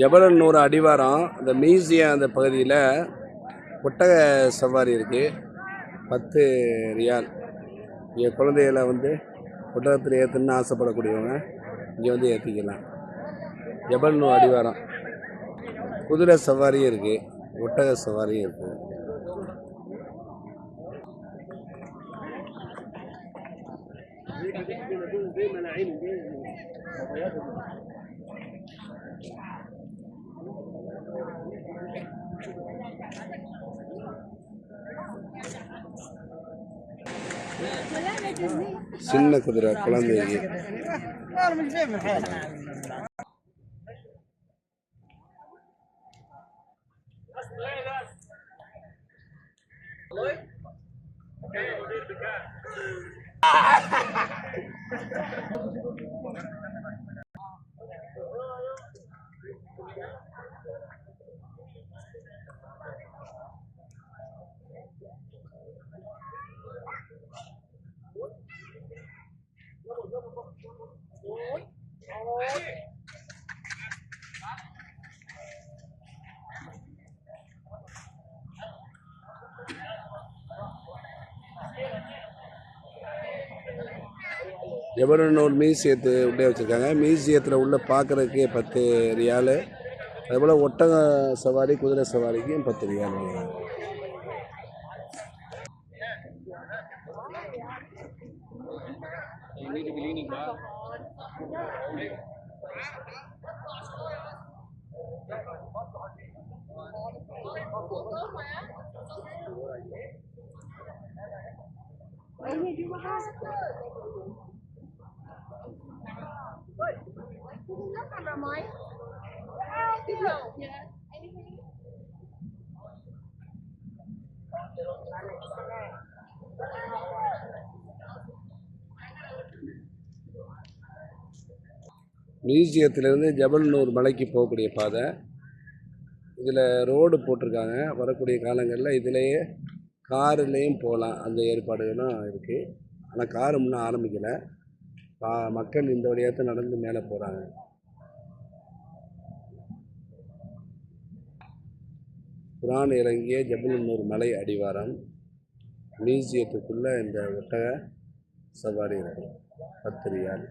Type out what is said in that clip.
ஜபலன்னூர் அடிவாரம் அந்த மியூசியம் அந்த பகுதியில் ஒட்டக சவாரி இருக்குது. 10 ரியால். இங்கே குழந்தைகளை ஒட்டகத்தில் ஏற்றணுன்னு ஆசைப்படக்கூடியவங்க இங்கே ஏற்றிக்கலாம். ஜபலன்னூர் அடிவாரம் குதிரை சவாரியும் இருக்குது, ஒட்டக சவாரியும் இருக்குது. சின்ன குதிரை குழந்தைக்கு. ஜபலன்னூர் மியூசியத்து உள்ளே வச்சுருக்காங்க. மியூசியத்தில் உள்ள பார்க்குறதுக்கே 10 ரியாலு. அதுபோல் ஒட்டக சவாரி குதிரை சவாரிக்கும் 10 ரியால் வாங்குறாங்க. மியூசியத்திலேருந்து ஜபலன்னூர் மலைக்கு போகக்கூடிய பாதை. இதில் ரோடு போட்டிருக்காங்க. வரக்கூடிய காலங்களில் இதிலேயே காருலேயும் போகலாம், அந்த ஏற்பாடுகளும் இருக்குது. ஆனால் காரு இன்னும் ஆரம்பிக்கலை. மக்கள் இந்த வழியாக நடந்து மேலே போகிறாங்க. குரான் இறங்கிய ஜபலன்னூர் மலை அடிவாரம் மியூசியத்துக்குள்ளே இந்த ஒட்டக சவாரி இருக்குது. 10 ரியால்.